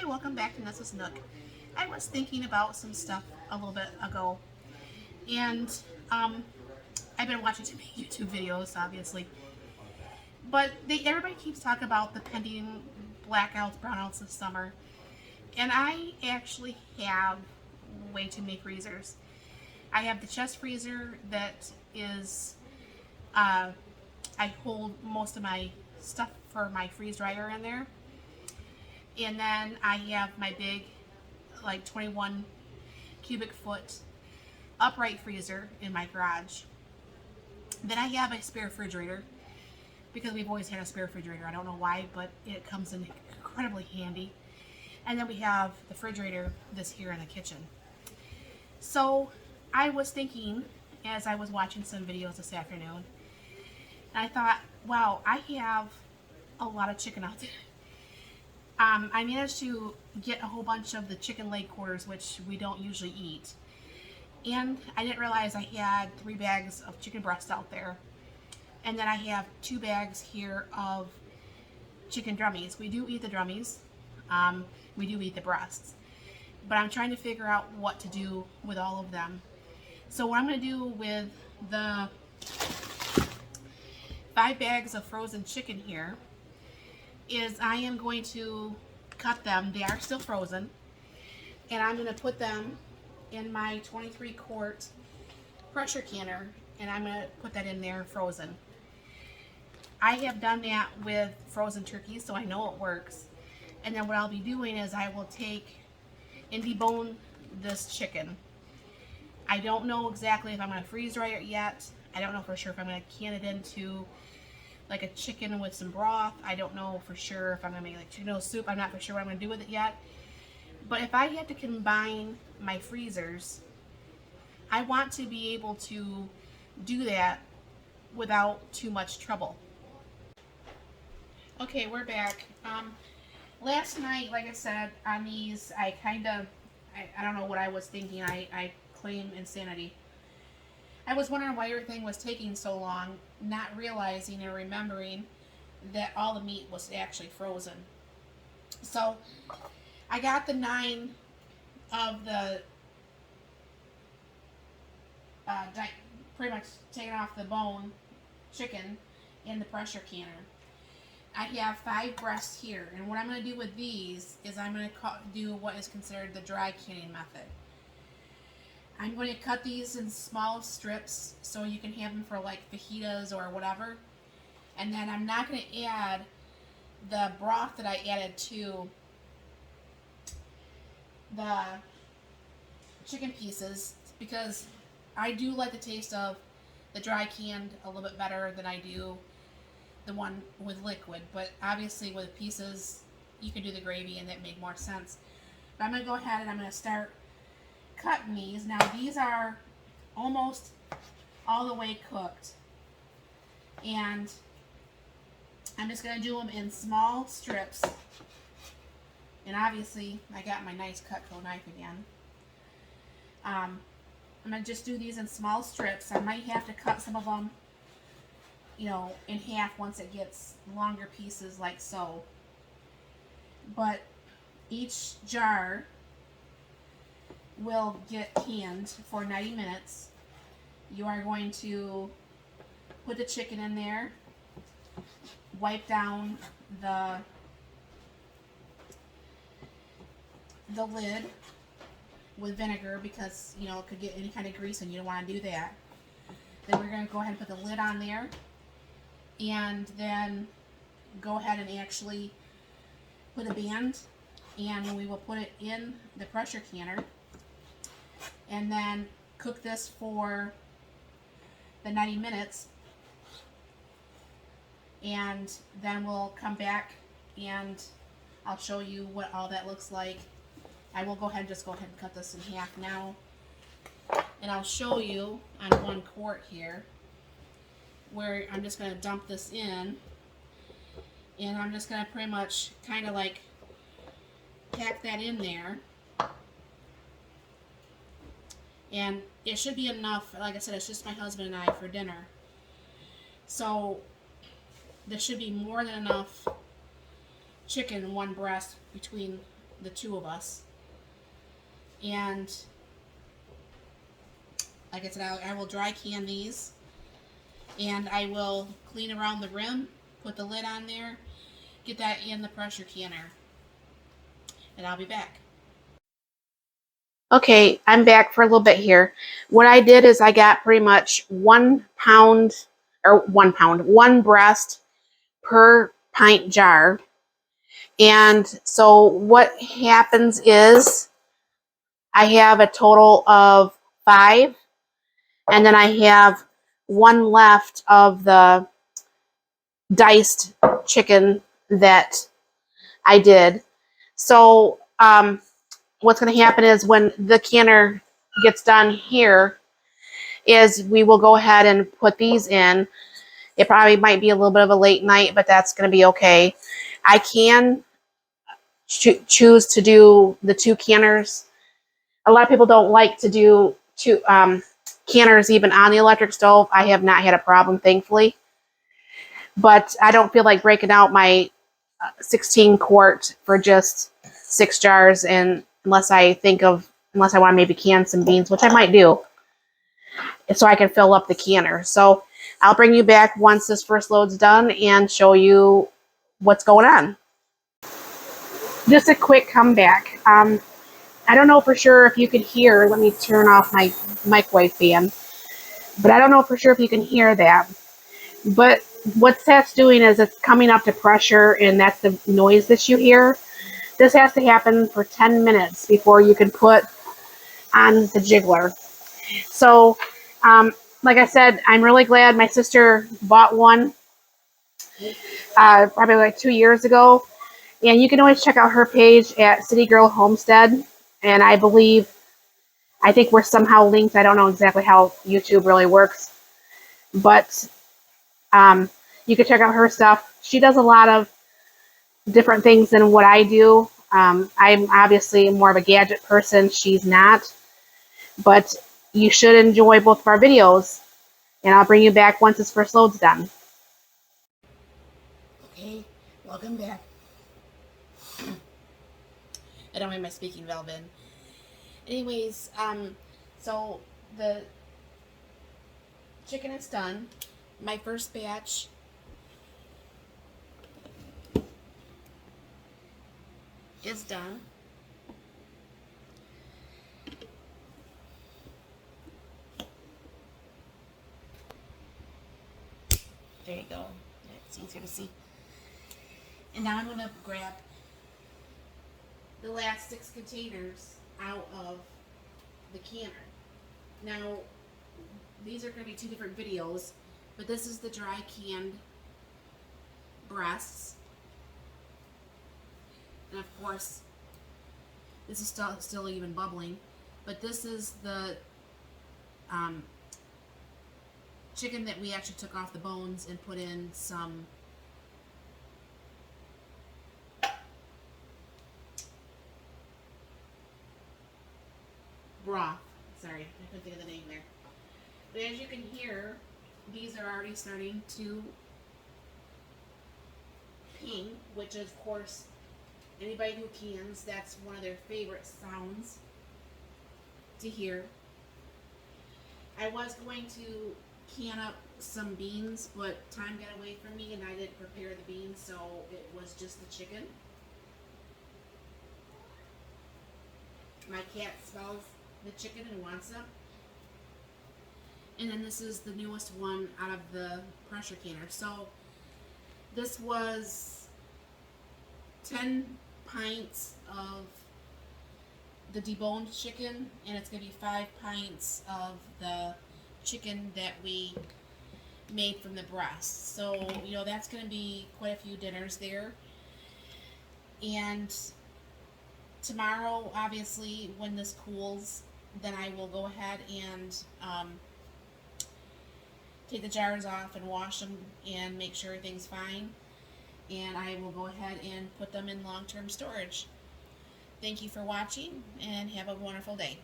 Hi, welcome back to Nessa's Nook. I was thinking about some stuff a little bit ago, and I've been watching too many YouTube videos, obviously, but everybody keeps talking about the pending blackouts, brownouts this summer, and I actually have way too many freezers. I have the chest freezer that is, I hold most of my stuff for my freeze dryer in there. And then I have my big, like 21 cubic foot upright freezer in my garage. Then I have a spare refrigerator because we've always had a spare refrigerator. I don't know why, but it comes in incredibly handy. And then we have the refrigerator that's here in the kitchen. So I was thinking as I was watching some videos this afternoon, and I thought, wow, I have a lot of chicken out there. I managed to get a whole bunch of the chicken leg quarters, which we don't usually eat. And I didn't realize I had 3 bags of chicken breast out there. And then I have 2 bags here of chicken drummies. We do eat the drummies. We do eat the breasts. But I'm trying to figure out what to do with all of them. So what I'm going to do with the 5 bags of frozen chicken here is I am going to cut them. They are still frozen, and I'm going to put them in my 23 quart pressure canner, and I'm going to put that in there frozen. I have done that with frozen turkeys, so I know it works. And then what I'll be doing is I will take and debone this chicken. I don't know exactly if I'm going to freeze dry it yet. I don't know for sure if I'm going to can it into like a chicken with some broth. I don't know for sure if I'm going to make like chicken noodle soup. I'm not for sure what I'm going to do with it yet. But if I had to combine my freezers, I want to be able to do that without too much trouble. Okay, we're back. Last night, like I said, on these, I don't know what I was thinking. I claim insanity. I was wondering why everything was taking so long, not realizing and remembering that all the meat was actually frozen. So I got the 9 of the pretty much taken off the bone chicken in the pressure canner. I have 5 breasts here, and what I'm going to do with these is I'm going to do what is considered the dry canning method. I'm going to cut these in small strips so you can have them for like fajitas or whatever. And then I'm not going to add the broth that I added to the chicken pieces because I do like the taste of the dry canned a little bit better than I do the one with liquid. But obviously with pieces you can do the gravy and that made more sense. But I'm going to go ahead and I'm going to start cutting these. Now these are almost all the way cooked, and I'm just going to do them in small strips. And obviously I got my nice Cutco knife again. I'm going to just do these in small strips. I might have to cut some of them, you know, in half once it gets longer pieces like so. But each jar will get canned for 90 minutes. You are going to put the chicken in there, wipe down the lid with vinegar because, you know, it could get any kind of grease and you don't want to do that. Then we're going to go ahead and put the lid on there, and then go ahead and actually put a band, and we will put it in the pressure canner. And then cook this for the 90 minutes, and then we'll come back and I'll show you what all that looks like. I will go ahead and cut this in half now, and I'll show you on 1 quart here where I'm just going to dump this in, and I'm just going to pretty much kind of like pack that in there. And it should be enough. Like I said, it's just my husband and I for dinner. So there should be more than enough chicken in one breast between the two of us. And like I said, I will dry can these, and I will clean around the rim, put the lid on there, get that in the pressure canner, and I'll be back. Okay, I'm back for a little bit here. What I did is I got pretty much 1 pound, or 1 pound, one breast per pint jar. And so what happens is I have a total of 5, and then I have one left of the diced chicken that I did. So what's going to happen is when the canner gets done here is we will go ahead and put these in. It probably might be a little bit of a late night, but that's going to be okay. I can choose to do the 2 canners. A lot of people don't like to do 2 canners even on the electric stove. I have not had a problem, thankfully. But I don't feel like breaking out my 16 quart for just 6 jars, and unless I want to maybe can some beans, which I might do, so I can fill up the canner. So I'll bring you back once this first load's done and show you what's going on. Just a quick comeback. I don't know for sure if you can hear, let me turn off my microwave fan, but I don't know for sure if you can hear that. But what that's doing is it's coming up to pressure, and that's the noise that you hear. This has to happen for 10 minutes before you can put on the jiggler. So, like I said, I'm really glad my sister bought one probably like 2 years ago. And you can always check out her page at City Girl Homestead. And I think we're somehow linked. I don't know exactly how YouTube really works. But you can check out her stuff. She does a lot of different things than what I do. I'm obviously more of a gadget person. She's not. But you should enjoy both of our videos. And I'll bring you back once this first load's done. Okay, welcome back. I don't have my speaking valve in. Anyways, so the chicken is done. My first batch is done. There you go. It's easier to see. And now I'm going to grab the last 6 containers out of the canner. Now, these are going to be 2 different videos, but this is the dry canned breasts. And of course, this is still even bubbling, but this is the chicken that we actually took off the bones and put in some broth. Sorry, I couldn't think of the name there. But as you can hear, these are already starting to ping, which is, of course, anybody who cans, that's one of their favorite sounds to hear. I was going to can up some beans, but time got away from me and I didn't prepare the beans, so it was just the chicken. My cat smells the chicken and wants some. And then this is the newest one out of the pressure canner. So this was 10 pints of the deboned chicken, and it's going to be 5 pints of the chicken that we made from the breast. So, you know, that's going to be quite a few dinners there. And tomorrow, obviously, when this cools, then I will go ahead and take the jars off and wash them and make sure everything's fine. And I will go ahead and put them in long-term storage. Thank you for watching, and have a wonderful day.